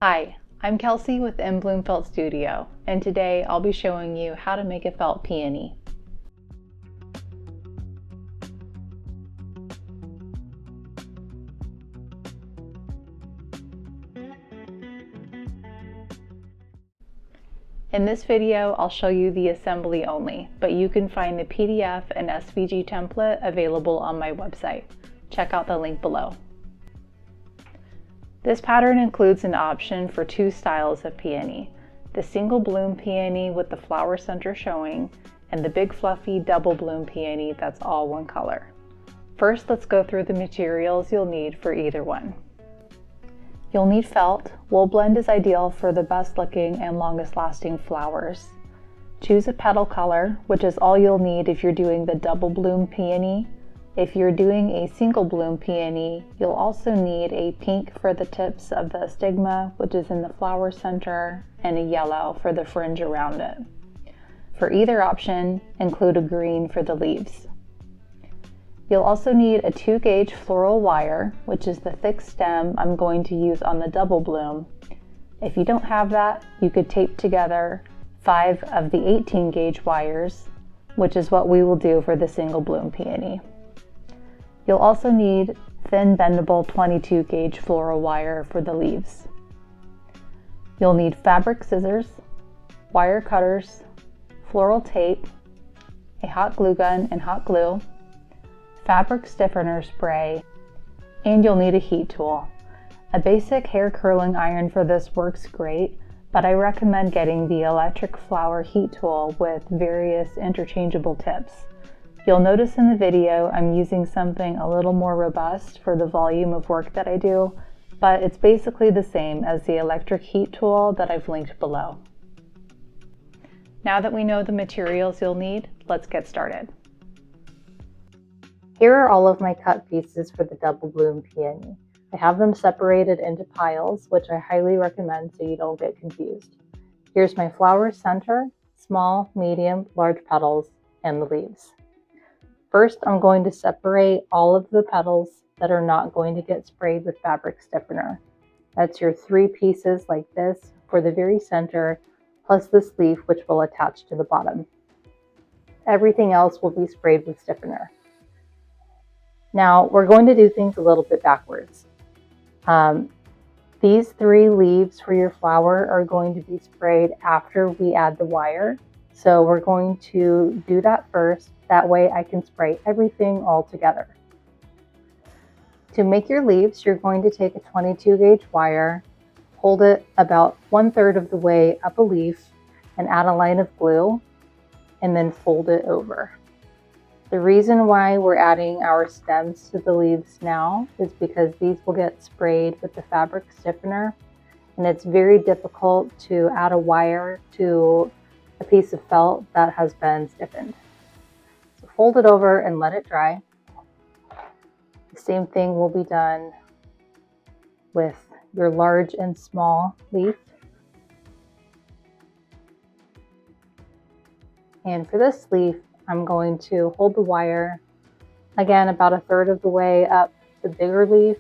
Hi, I'm Kelsey with In Bloom Felt Studio, and today I'll be showing you how to make a felt peony. In this video, I'll show you the assembly only, but you can find the PDF and SVG template available on my website. Check out the link below. This pattern includes an option for two styles of peony: the single bloom peony with the flower center showing, and the big fluffy double bloom peony that's all one color. First, let's go through the materials you'll need for either one. You'll need felt. Wool blend is ideal for the best looking and longest lasting flowers. Choose a petal color, which is all you'll need if you're doing the double bloom peony. If you're doing a single bloom peony, you'll also need a pink for the tips of the stigma, which is in the flower center, and a yellow for the fringe around it. For either option, include a green for the leaves. You'll also need a 2-gauge floral wire, which is the thick stem I'm going to use on the double bloom. If you don't have that, you could tape together 5 of the 18-gauge wires, which is what we will do for the single bloom peony. You'll also need thin bendable 22-gauge floral wire for the leaves. You'll need fabric scissors, wire cutters, floral tape, a hot glue gun and hot glue, fabric stiffener spray, and you'll need a heat tool. A basic hair curling iron for this works great, but I recommend getting the electric flower heat tool with various interchangeable tips. You'll notice in the video I'm using something a little more robust for the volume of work that I do, but it's basically the same as the electric heat tool that I've linked below. Now that we know the materials you'll need, let's get started. Here are all of my cut pieces for the double bloom peony. I have them separated into piles, which I highly recommend so you don't get confused. Here's my flower center, small, medium, large petals, and the leaves. First, I'm going to separate all of the petals that are not going to get sprayed with fabric stiffener. That's your 3 pieces like this for the very center, plus this leaf which will attach to the bottom. Everything else will be sprayed with stiffener. Now, we're going to do things a little bit backwards. These 3 leaves for your flower are going to be sprayed after we add the wire. So we're going to do that first. That way I can spray everything all together. To make your leaves, you're going to take a 22-gauge wire, hold it about 1/3 of the way up a leaf, and add a line of glue, and then fold it over. The reason why we're adding our stems to the leaves now is because these will get sprayed with the fabric stiffener, and it's very difficult to add a wire to a piece of felt that has been stiffened. So fold it over and let it dry. The same thing will be done with your large and small leaf. And for this leaf, I'm going to hold the wire, again, about 1/3 of the way up the bigger leaf,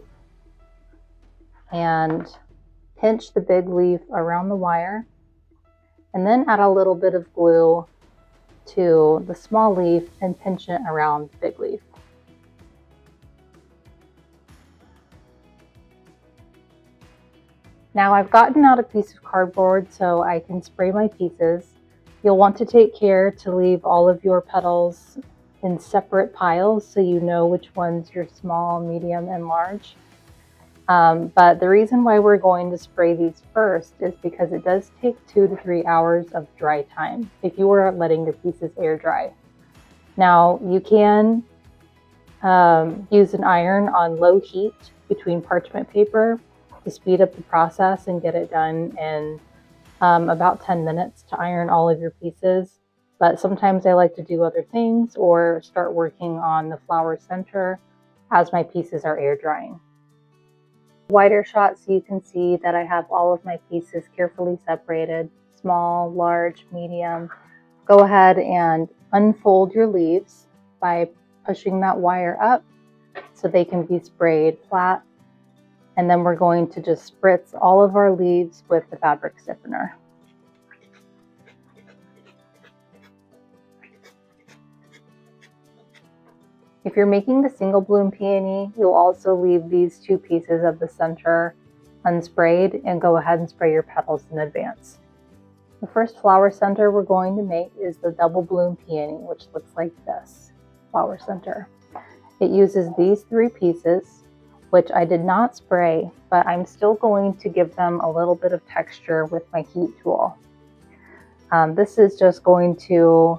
and pinch the big leaf around the wire, and then add a little bit of glue to the small leaf and pinch it around the big leaf. Now I've gotten out a piece of cardboard so I can spray my pieces. You'll want to take care to leave all of your petals in separate piles so you know which ones you're small, medium, and large. But the reason why we're going to spray these first is because it does take 2 to 3 hours of dry time if you are letting your pieces air dry. Now you can use an iron on low heat between parchment paper to speed up the process and get it done in about 10 minutes to iron all of your pieces. But sometimes I like to do other things or start working on the flower center as my pieces are air drying. Wider shot so you can see that I have all of my pieces carefully separated, small, large, medium. Go ahead and unfold your leaves by pushing that wire up so they can be sprayed flat. And then we're going to just spritz all of our leaves with the fabric stiffener. If you're making the single bloom peony, you'll also leave these two pieces of the center unsprayed and go ahead and spray your petals in advance. The first flower center we're going to make is the double bloom peony, which looks like this flower center. It uses these three pieces, which I did not spray, but I'm still going to give them a little bit of texture with my heat tool. This is just going to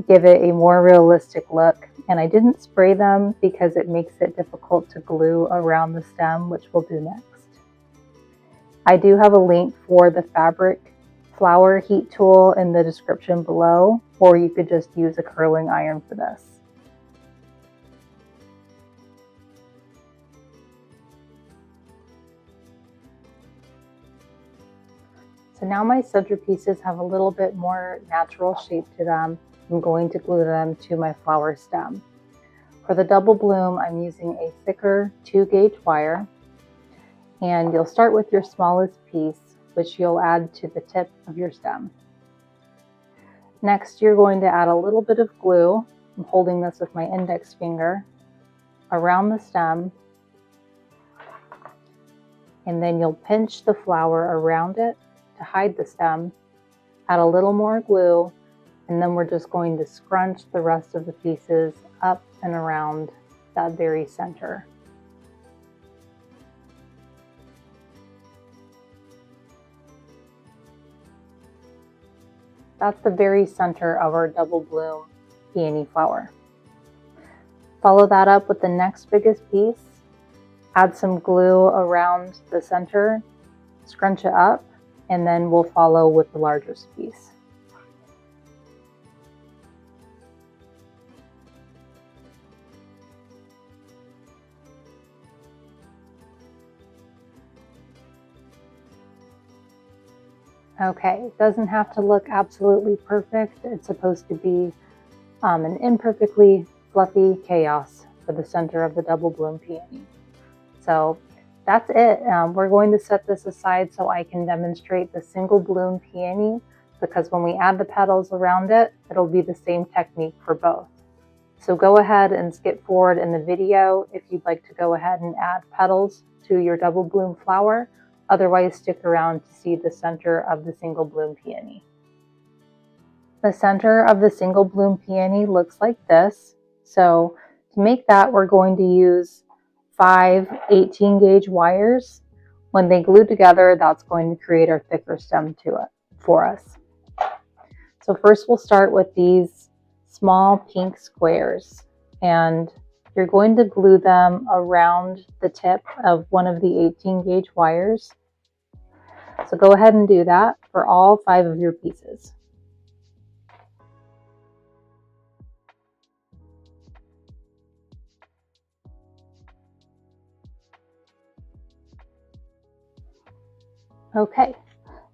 give it a more realistic look, and I didn't spray them because it makes it difficult to glue around the stem, which we'll do next. I do have a link for the fabric flower heat tool in the description below, or you could just use a curling iron for this. So now my centerpieces have a little bit more natural shape to them. I'm going to glue them to my flower stem. For the double bloom, I'm using a thicker 2-gauge wire, and you'll start with your smallest piece, which you'll add to the tip of your stem. Next, you're going to add a little bit of glue. I'm holding this with my index finger around the stem, and then you'll pinch the flower around it to hide the stem, add a little more glue, and then we're just going to scrunch the rest of the pieces up and around that very center. That's the very center of our double bloom peony flower. Follow that up with the next biggest piece. Add some glue around the center, scrunch it up, and then we'll follow with the largest piece. Okay, it doesn't have to look absolutely perfect. It's supposed to be an imperfectly fluffy chaos for the center of the double bloom peony. So that's it. We're going to set this aside so I can demonstrate the single bloom peony, because when we add the petals around it, it'll be the same technique for both. So go ahead and skip forward in the video if you'd like to go ahead and add petals to your double bloom flower. Otherwise, stick around to see the center of the single bloom peony. The center of the single bloom peony looks like this. So to make that, we're going to use 5 18-gauge wires. When they glue together, that's going to create our thicker stem to it for us. So first we'll start with these small pink squares, and you're going to glue them around the tip of one of the 18-gauge wires. So go ahead and do that for all 5 of your pieces. Okay,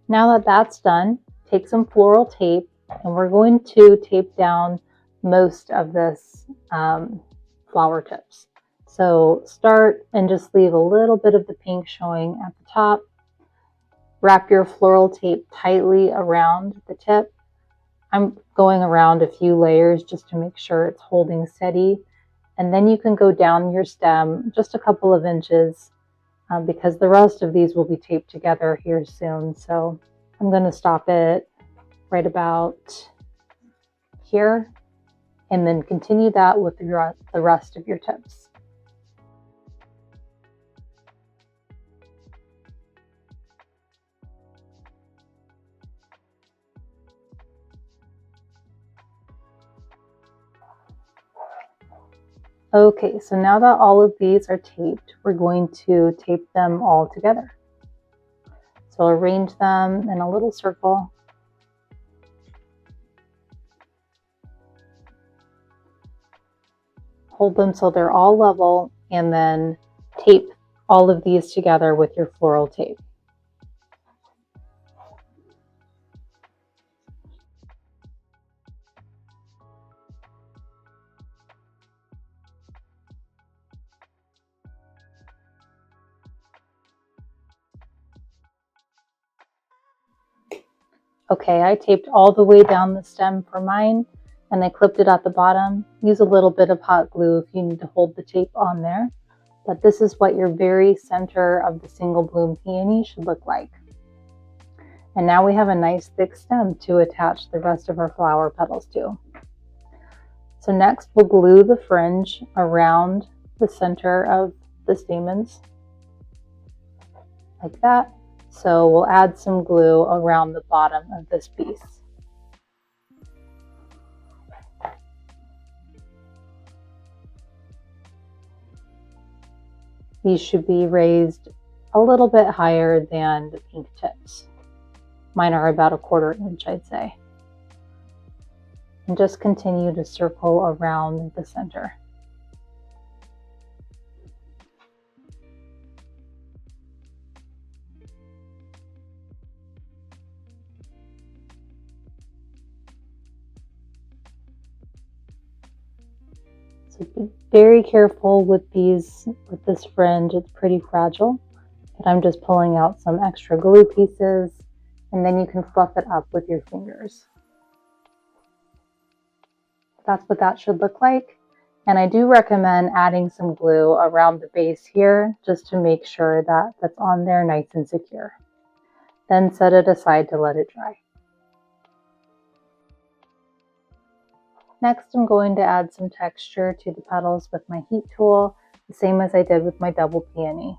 now that that's done, take some floral tape, and we're going to tape down most of this flower tips. So start and just leave a little bit of the pink showing at the top. Wrap your floral tape tightly around the tip. I'm going around a few layers just to make sure it's holding steady. And then you can go down your stem just a couple of inches because the rest of these will be taped together here soon. So I'm going to stop it right about here, and then continue that with the rest of your tips. Okay, so now that all of these are taped, we're going to tape them all together. So arrange them in a little circle. Hold them so they're all level, and then tape all of these together with your floral tape. Okay, I taped all the way down the stem for mine and I clipped it at the bottom. Use a little bit of hot glue if you need to hold the tape on there. But this is what your very center of the single bloom peony should look like. And now we have a nice thick stem to attach the rest of our flower petals to. So next we'll glue the fringe around the center of the stamens, like that. So we'll add some glue around the bottom of this piece. These should be raised a little bit higher than the pink tips. Mine are about 1/4 inch, I'd say. And just continue to circle around the center. So be very careful with this fringe. It's pretty fragile, but I'm just pulling out some extra glue pieces, and then you can fluff it up with your fingers. That's what that should look like. And I do recommend adding some glue around the base here just to make sure that that's on there nice and secure. Then set it aside to let it dry. Next, I'm going to add some texture to the petals with my heat tool, the same as I did with my double peony.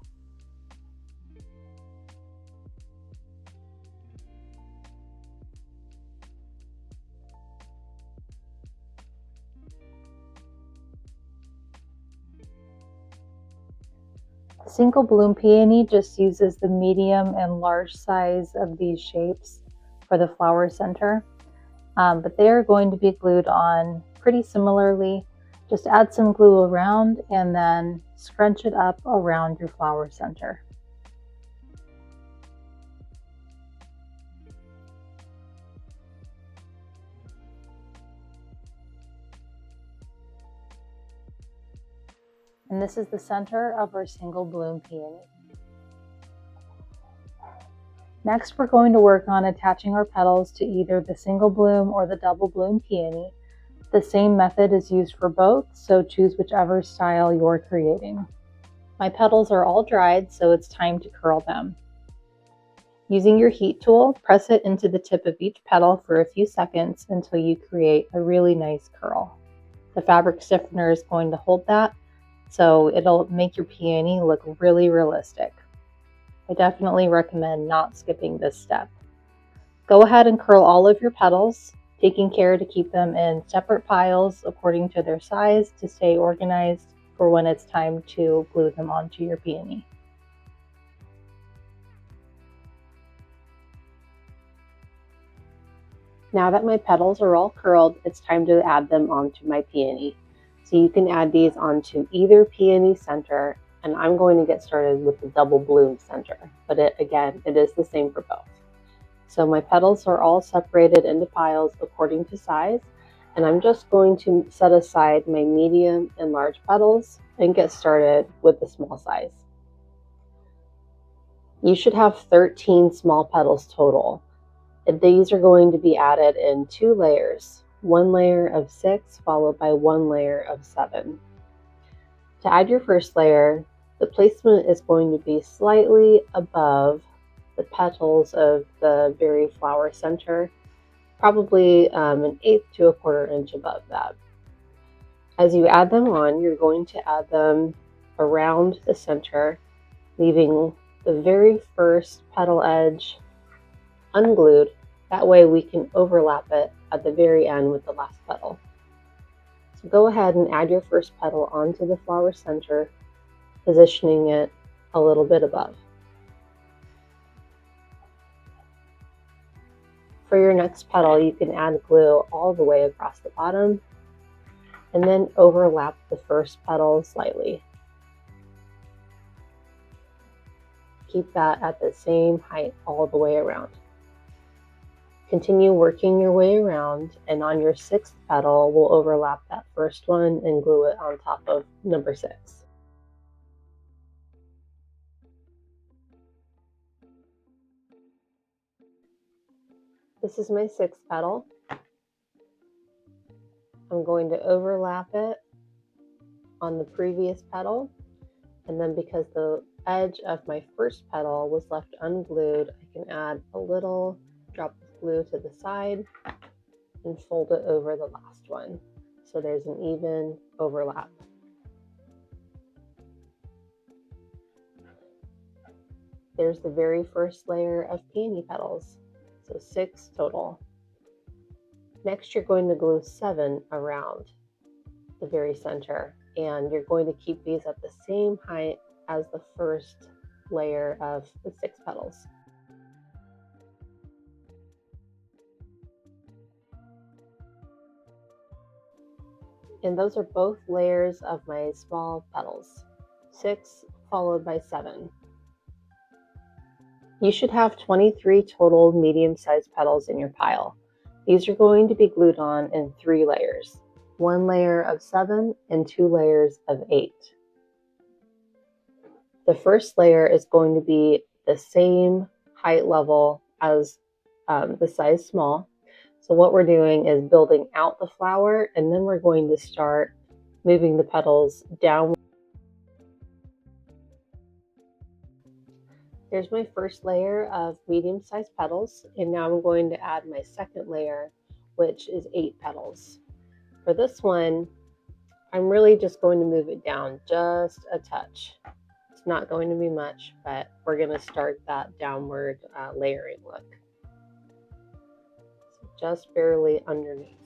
The single bloom peony just uses the medium and large size of these shapes for the flower center. But they are going to be glued on pretty similarly. Just add some glue around and then scrunch it up around your flower center. And this is the center of our single bloom peony. Next, we're going to work on attaching our petals to either the single bloom or the double bloom peony. The same method is used for both, so choose whichever style you're creating. My petals are all dried, so it's time to curl them. Using your heat tool, press it into the tip of each petal for a few seconds until you create a really nice curl. The fabric stiffener is going to hold that, so it'll make your peony look really realistic. I definitely recommend not skipping this step. Go ahead and curl all of your petals, taking care to keep them in separate piles according to their size to stay organized for when it's time to glue them onto your peony. Now that my petals are all curled, it's time to add them onto my peony. So you can add these onto either peony center, and I'm going to get started with the double bloom center, but again, it is the same for both. So my petals are all separated into piles according to size, and I'm just going to set aside my medium and large petals and get started with the small size. You should have 13 small petals total. These are going to be added in 2 layers, 1 layer of 6 followed by 1 layer of 7. To add your first layer, the placement is going to be slightly above the petals of the very flower center, probably 1/8 to 1/4 inch above that. As you add them on, you're going to add them around the center, leaving the very first petal edge unglued. That way we can overlap it at the very end with the last petal. So go ahead and add your first petal onto the flower center, positioning it a little bit above. For your next petal, you can add glue all the way across the bottom and then overlap the first petal slightly. Keep that at the same height all the way around. Continue working your way around, and on your 6th petal, we'll overlap that first one and glue it on top of number 6. This is my sixth petal. I'm going to overlap it on the previous petal, and then because the edge of my first petal was left unglued, I can add a little drop of glue to the side and fold it over the last one, so there's an even overlap. There's the very first layer of peony petals, so 6 total. Next, you're going to glue 7 around the very center, and you're going to keep these at the same height as the first layer of the 6 petals. And those are both layers of my small petals, 6 followed by 7. You should have 23 total medium-sized petals in your pile. These are going to be glued on in 3 layers, 1 layer of 7 and 2 layers of 8. The first layer is going to be the same height level as the size small. So what we're doing is building out the flower, and then we're going to start moving the petals down. There's my first layer of medium-sized petals, and now I'm going to add my second layer, which is 8 petals. For this one, I'm really just going to move it down just a touch. It's not going to be much, but we're going to start that downward layering look. So just barely underneath.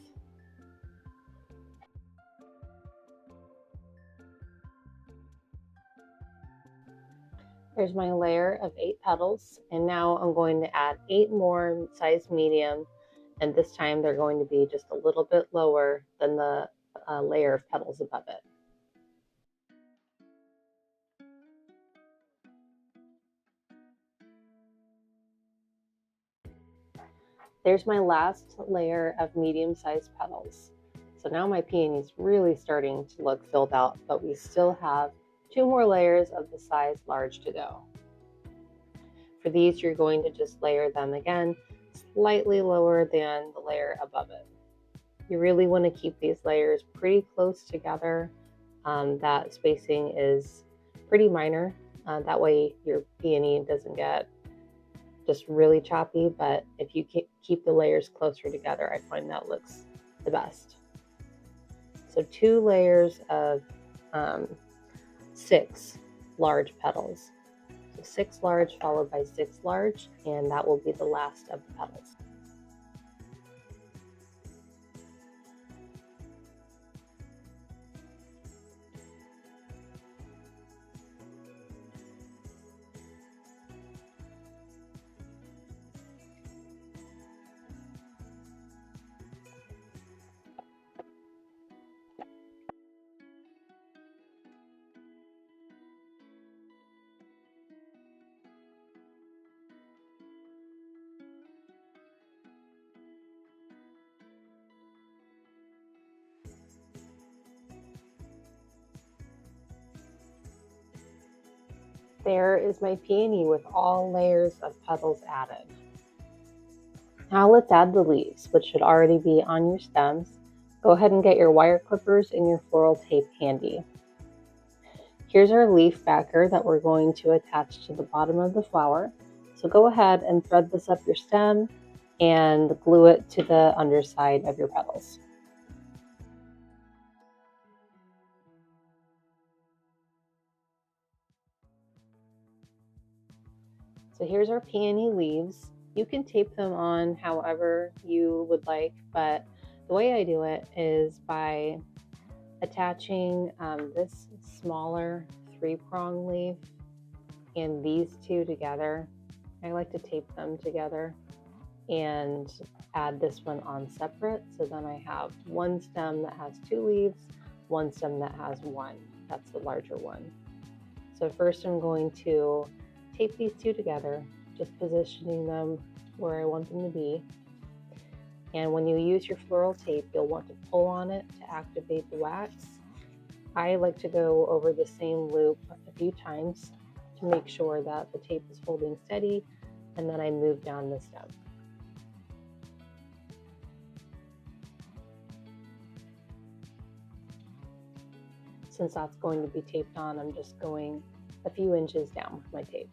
There's my layer of 8 petals, and now I'm going to add 8 more size medium, and this time they're going to be just a little bit lower than the layer of petals above it. There's my last layer of medium-sized petals. So now my peony is really starting to look filled out, but we still have 2 more layers of the size large to go. For these, you're going to just layer them again, slightly lower than the layer above it. You really want to keep these layers pretty close together. That spacing is pretty minor. That way your peony doesn't get just really choppy, but if you keep the layers closer together, I find that looks the best. So 2 layers of 6 large petals. So 6 large followed by 6 large, and that will be the last of the petals. There is my peony with all layers of petals added. Now let's add the leaves, which should already be on your stems. Go ahead and get your wire clippers and your floral tape handy. Here's our leaf backer that we're going to attach to the bottom of the flower. So go ahead and thread this up your stem and glue it to the underside of your petals. So here's our peony leaves. You can tape them on however you would like, but the way I do it is by attaching this smaller 3-prong leaf and these 2 together. I like to tape them together and add this one on separate. So then I have one stem that has 2 leaves, one stem that has 1. That's the larger one. So first I'm going to tape these 2 together, just positioning them where I want them to be. And when you use your floral tape, you'll want to pull on it to activate the wax. I like to go over the same loop a few times to make sure that the tape is holding steady, and then I move down the stem. since that's going to be taped on, I'm just going a few inches down with my tape.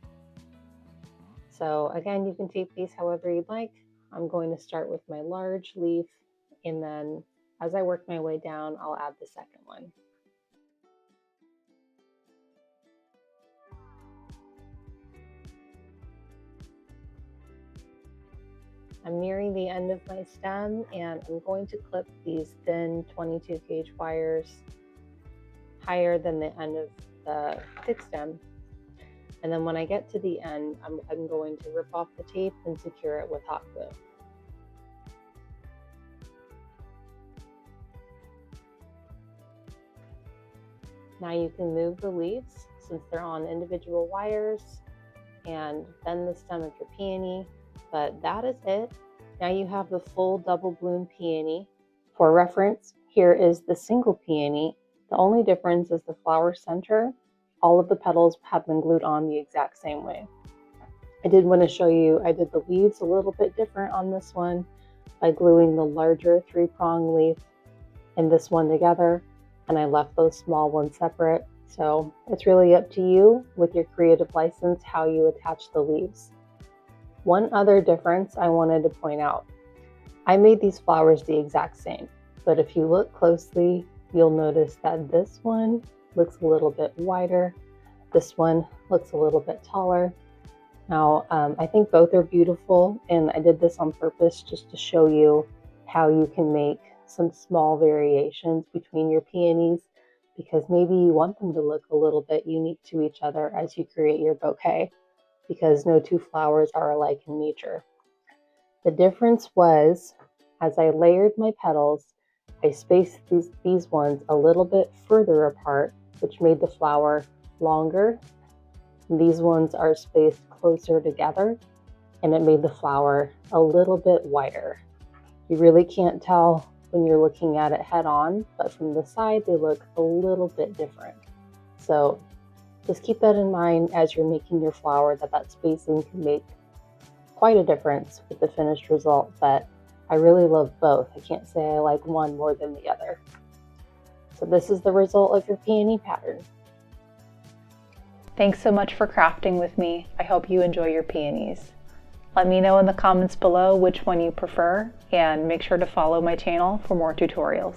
So again, you can tape these however you'd like. I'm going to start with my large leaf, and then as I work my way down, I'll add the second one. I'm nearing the end of my stem, and I'm going to clip these thin 22 gauge wires higher than the end of the thick stem. And then when I get to the end, I'm going to rip off the tape and secure it with hot glue. Now you can move the leaves since they're on individual wires, and bend the stem of your peony. But that is it. Now you have the full double bloom peony. For reference, here is the single peony. The only difference is the flower center. All of the petals have been glued on the exact same way. I did want to show you, I did the leaves a little bit different on this one by gluing the larger 3-prong leaf and this one together, and I left those small ones separate. So it's really up to you with your creative license how you attach the leaves. One other difference I wanted to point out. I made these flowers the exact same, but if you look closely, you'll notice that this one looks a little bit wider. This one looks a little bit taller. Now, I think both are beautiful, and I did this on purpose just to show you how you can make some small variations between your peonies, because maybe you want them to look a little bit unique to each other as you create your bouquet, because no two flowers are alike in nature. The difference was, as I layered my petals, I spaced these ones a little bit further apart, which made the flower longer. These ones are spaced closer together, and it made the flower a little bit wider. You really can't tell when you're looking at it head on, but from the side, they look a little bit different. So just keep that in mind as you're making your flower, that spacing can make quite a difference with the finished result, but I really love both. I can't say I like one more than the other. So this is the result of your peony pattern. Thanks so much for crafting with me. I hope you enjoy your peonies. Let me know in the comments below which one you prefer, and make sure to follow my channel for more tutorials.